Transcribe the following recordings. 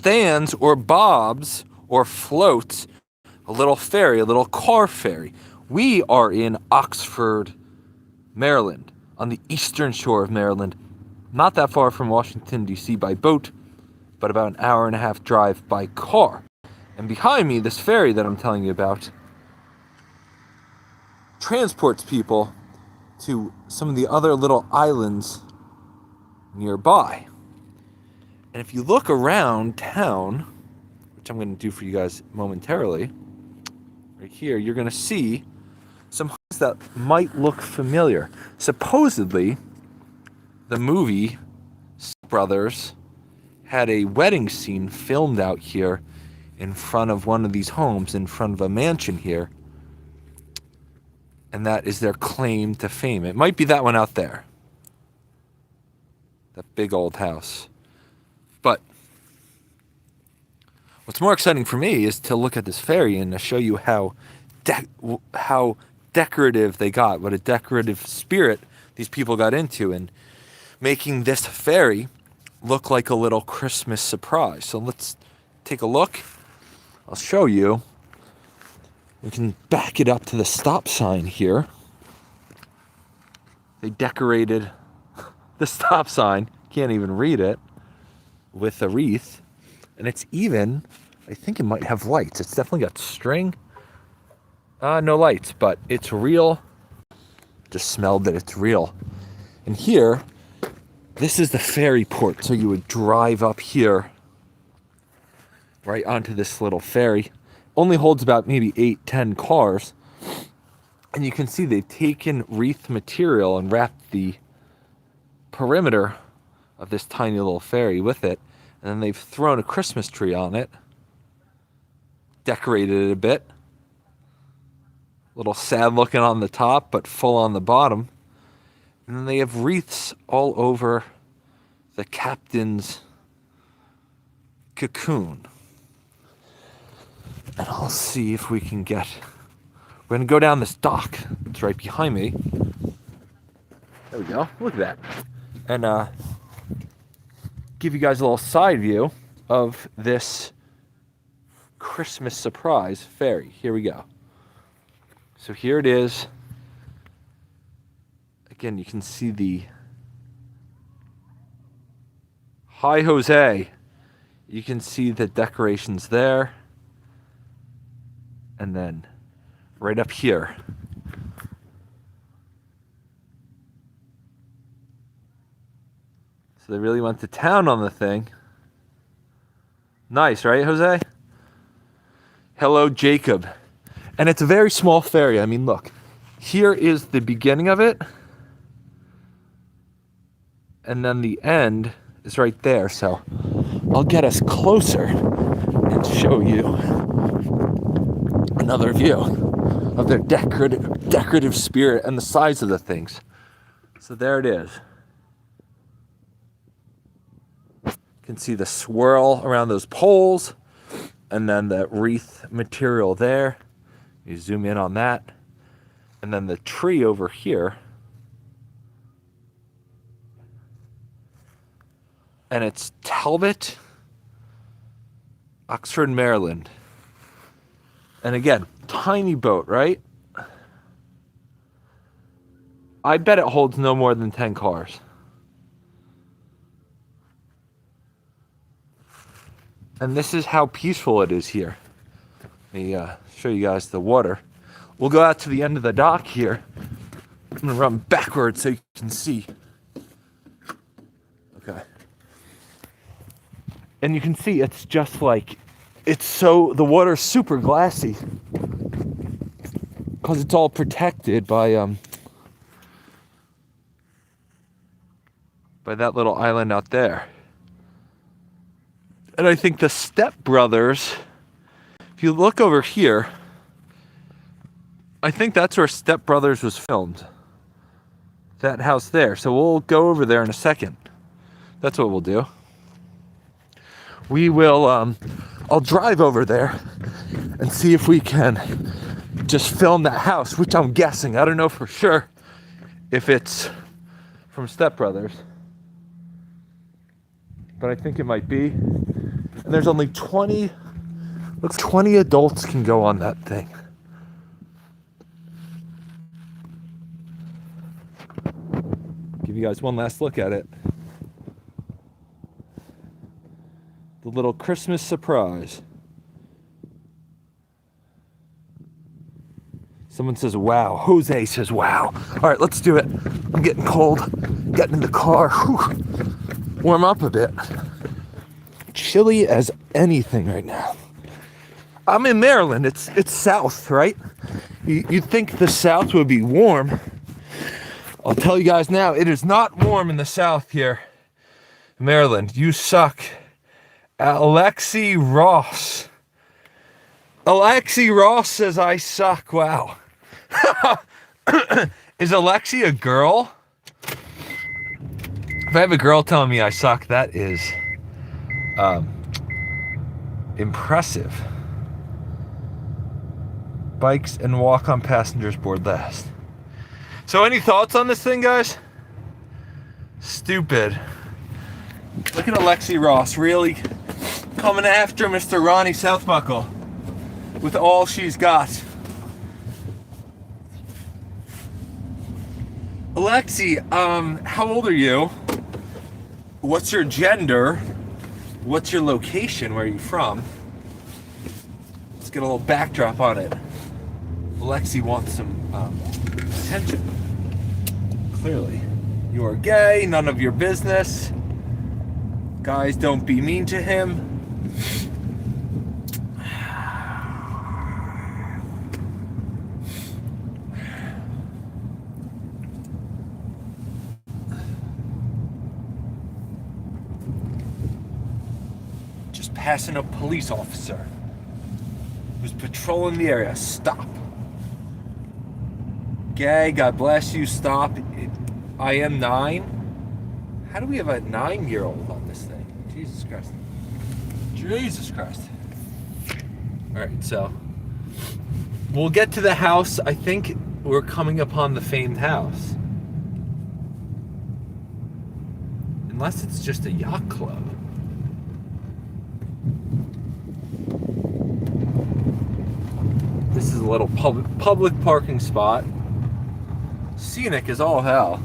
stands or bobs or floats a little ferry, a little car ferry. We are in Oxford, Maryland, on the eastern shore of Maryland, not that far from Washington, D.C. by boat, but about an hour and a half drive by car. And behind me, this ferry that I'm telling you about transports people to some of the other little islands nearby. And if you look around town, which I'm going to do for you guys momentarily, right here, you're going to see some homes that might look familiar. Supposedly, the movie Brothers had a wedding scene filmed out here in front of one of these homes, in front of a mansion here. And that is their claim to fame. It might be that one out there. That big old house. But what's more exciting for me is to look at this ferry and to show you how decorative they got, what a decorative spirit these people got into in making this ferry look like a little Christmas surprise. So let's take a look. I'll show you. We can back it up to the stop sign here. They decorated the stop sign, can't even read it, with a wreath. And it's even, I think it might have lights. It's definitely got string. No lights, but it's real. Just smelled that it's real. And here, this is the ferry port. So you would drive up here, right onto this little ferry. Only holds about maybe 8-10 cars. And you can see they've taken wreath material and wrapped the perimeter of this tiny little ferry with it. And then they've thrown a Christmas tree on it. Decorated it a bit. A little sad looking on the top, but full on the bottom. And then they have wreaths all over the captain's cocoon. And I'll see if we can get... We're going to go down this dock. It's right behind me. There we go. Look at that. And give you guys a little side view of this Christmas surprise ferry. Here we go. So here it is. Again, you can see the Hi Jose. You can see the decorations there. And then right up here. So they really went to town on the thing. Nice, right, Jose? Hello, Jacob. And it's a very small ferry. I mean, look. Here is the beginning of it. And then the end is right there. So I'll get us closer and show you another view of their decorative spirit and the size of the things. So there it is. You can see the swirl around those poles and then the wreath material there. You zoom in on that. And then the tree over here. And it's Talbot, Oxford, Maryland. And again, tiny boat, right? I bet it holds no more than 10 cars. And this is how peaceful it is here. Let me show you guys the water. We'll go out to the end of the dock here. I'm going to run backwards so you can see. Okay. And you can see it's just like, the water's super glassy. Because it's all protected by that little island out there. And I think the Step Brothers, if you look over here, I think that's where Step Brothers was filmed. That house there. So we'll go over there in a second. That's what we'll do. We will, I'll drive over there and see if we can just film that house, which I'm guessing. I don't know for sure if it's from Step Brothers. But I think it might be. And there's only 20 adults can go on that thing. Give you guys one last look at it. The little Christmas surprise. Someone says, wow. Jose says, wow. All right, let's do it. I'm getting cold. Getting in the car. Whew. Warm up a bit. Chilly as anything right now. I'm in Maryland. It's south, right? You'd think the south would be warm. I'll tell you guys now, it is not warm in the south here. Maryland, you suck. Alexi Ross. Alexi Ross says I suck. Wow. Is Alexi a girl? If I have a girl telling me I suck, that is impressive. Bikes and walk on passengers board last. So any thoughts on this thing, guys? Stupid. Look at Alexi Ross really coming after Mr. Ronnie Southbuckle with all she's got. Alexi, how old are you? What's your gender? What's your location? Where are you from? Let's get a little backdrop on it. Alexi wants some attention. Clearly. You are gay, none of your business. Guys, don't be mean to him. Just passing a police officer who's patrolling the area. Stop. Gay, God bless you, stop. I am 9. How do we have a 9-year-old on this thing? Jesus Christ. Jesus Christ. Alright, so we'll get to the house. I think we're coming upon the famed house. Unless it's just a yacht club. This is a little public parking spot. Scenic as all hell.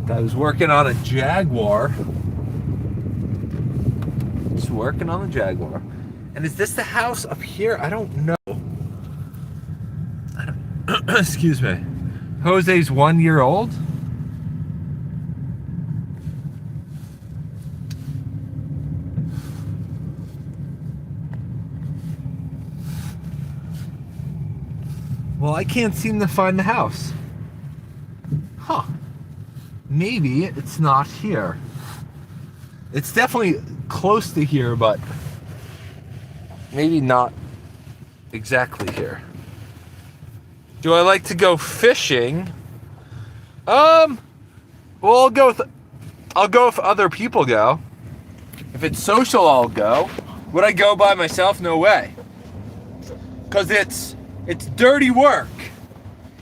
I was working on a Jaguar. Just working on the Jaguar. And is this the house up here? I don't know. Excuse me. Jose's 1 year old. Well, I can't seem to find the house. Huh. Maybe it's not here. It's definitely close to here, but maybe not exactly here. Do I like to go fishing? Well, I'll go if other people go. If it's social, I'll go. Would I go by myself? No way. 'Cause it's dirty work.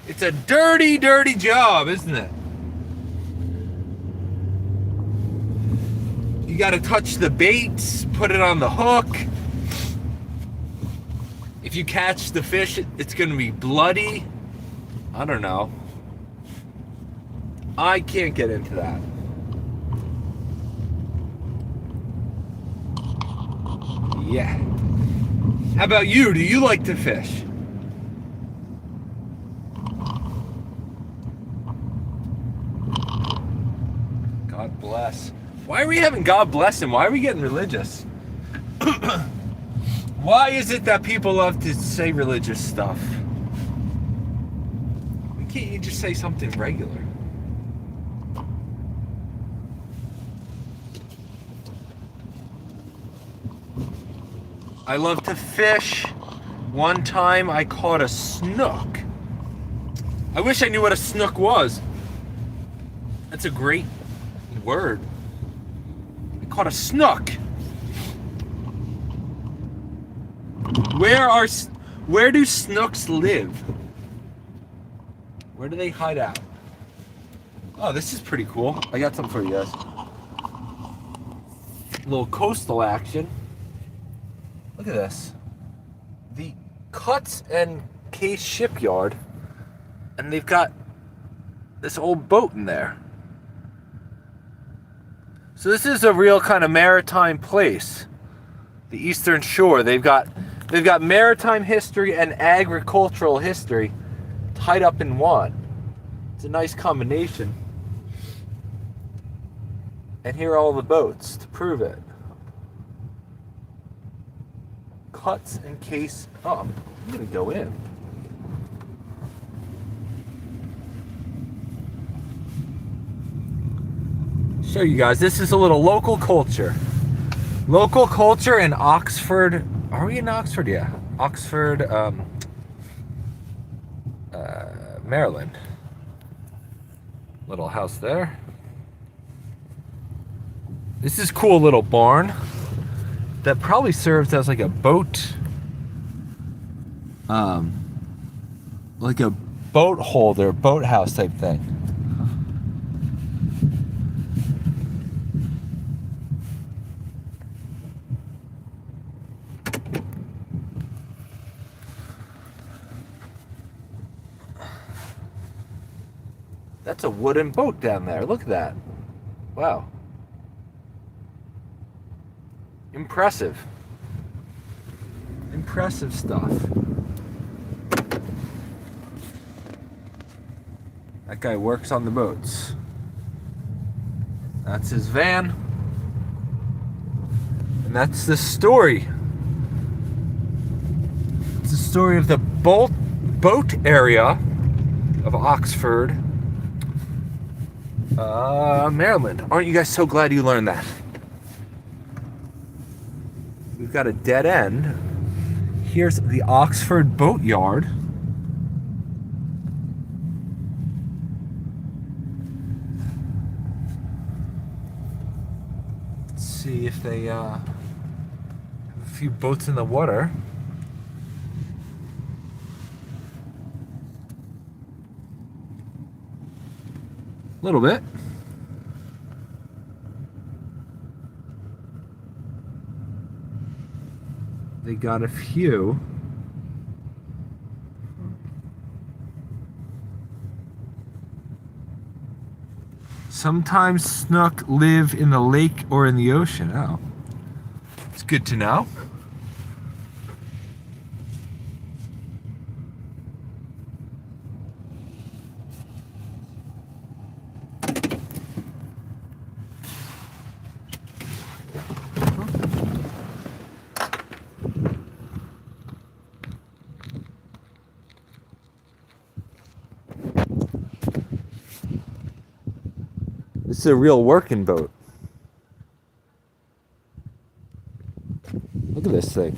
It's a dirty, dirty job, isn't it? You gotta touch the baits, put it on the hook. If you catch the fish, it's gonna be bloody. I don't know. I can't get into that. Yeah. How about you? Do you like to fish? God bless. Why are we having God bless him? Why are we getting religious? Why is it that people love to say religious stuff? Why can't you just say something regular? I love to fish. One time I caught a snook. I wish I knew what a snook was. That's a great word. I caught a snook. Where do snooks live? Where do they hide out? Oh, this is pretty cool. I got something for you guys. A little coastal action. Look at this. The Cuts and Case Shipyard. And they've got this old boat in there. So this is a real kind of maritime place. The Eastern Shore. They've got maritime history and agricultural history tied up in one. It's a nice combination. And here are all the boats to prove it. Cuts and Case. Oh, I'm gonna go in. Show you guys, this is a little local culture. Local culture in Oxford. Are we in Oxford? Yeah. Oxford, Maryland. Little house there. This is a cool little barn that probably serves as like a boat, like a boat holder, boathouse type thing. That's a wooden boat down there. Look at that. Wow. Impressive. Impressive stuff. That guy works on the boats. That's his van. And that's the story. It's the story of the boat area of Oxford, Maryland. Aren't you guys so glad you learned that? We've got a dead end. Here's the Oxford Boatyard. Let's see if they have a few boats in the water. A little bit. They got a few. Sometimes snook live in the lake or in the ocean. Oh, it's good to know. This is a real working boat. Look at this thing.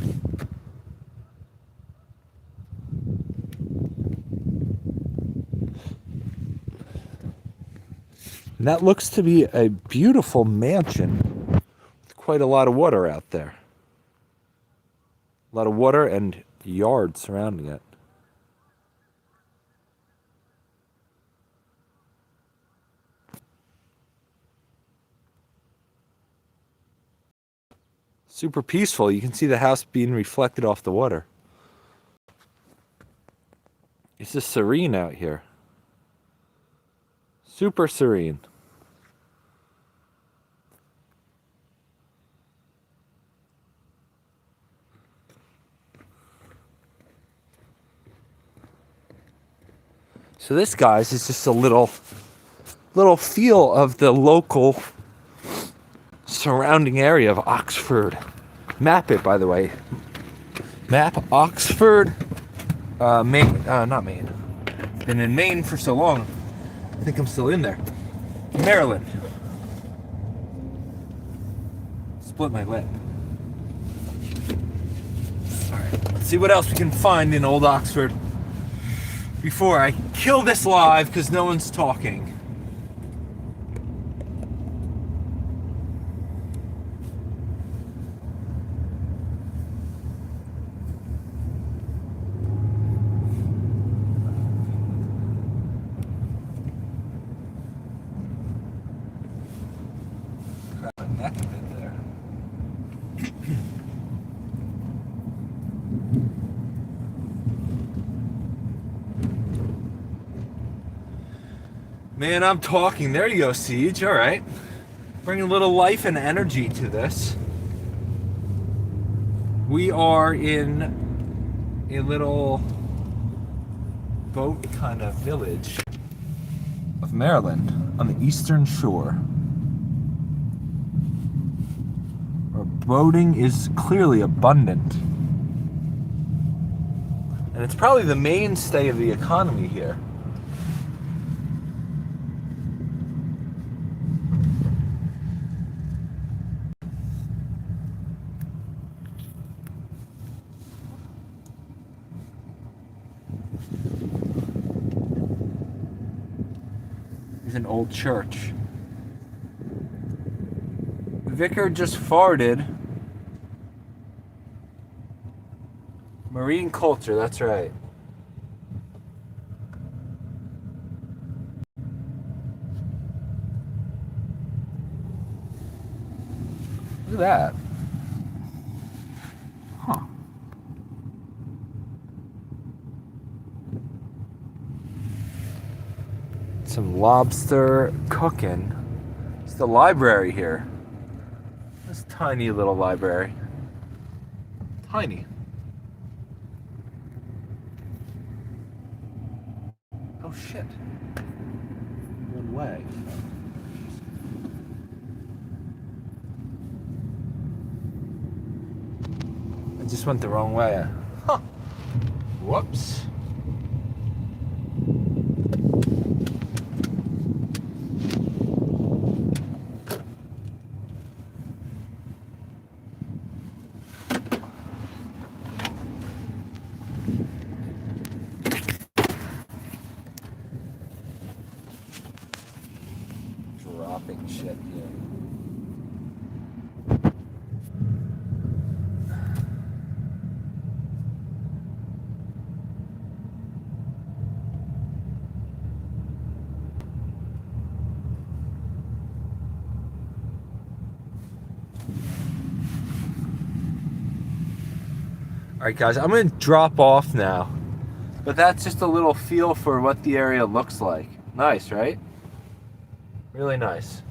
And that looks to be a beautiful mansion with quite a lot of water out there. A lot of water and yard surrounding it. Super peaceful. You can see the house being reflected off the water. It's just serene out here. Super serene. So this, guys, is just a little feel of the local surrounding area of Oxford. Map it, by the way. Map Oxford, Maine. Not Maine. Been in Maine for so long. I think I'm still in there. Maryland. Split my lip. Alright, let's see what else we can find in old Oxford before I kill this live because no one's talking. Man, I'm talking. There you go, Siege. All right. Bring a little life and energy to this. We are in a little boat kind of village of Maryland on the eastern shore, where boating is clearly abundant. And it's probably the mainstay of the economy here. It's an old church. The vicar just farted. Marine culture, that's right. Look at that. Huh. Some lobster cooking. It's the library here. This tiny little library. Tiny. Oh shit. One way. I just went the wrong way. Huh. Whoops. Dropping shit here. Alright guys, I'm going to drop off now. But that's just a little feel for what the area looks like. Nice, right? Really nice.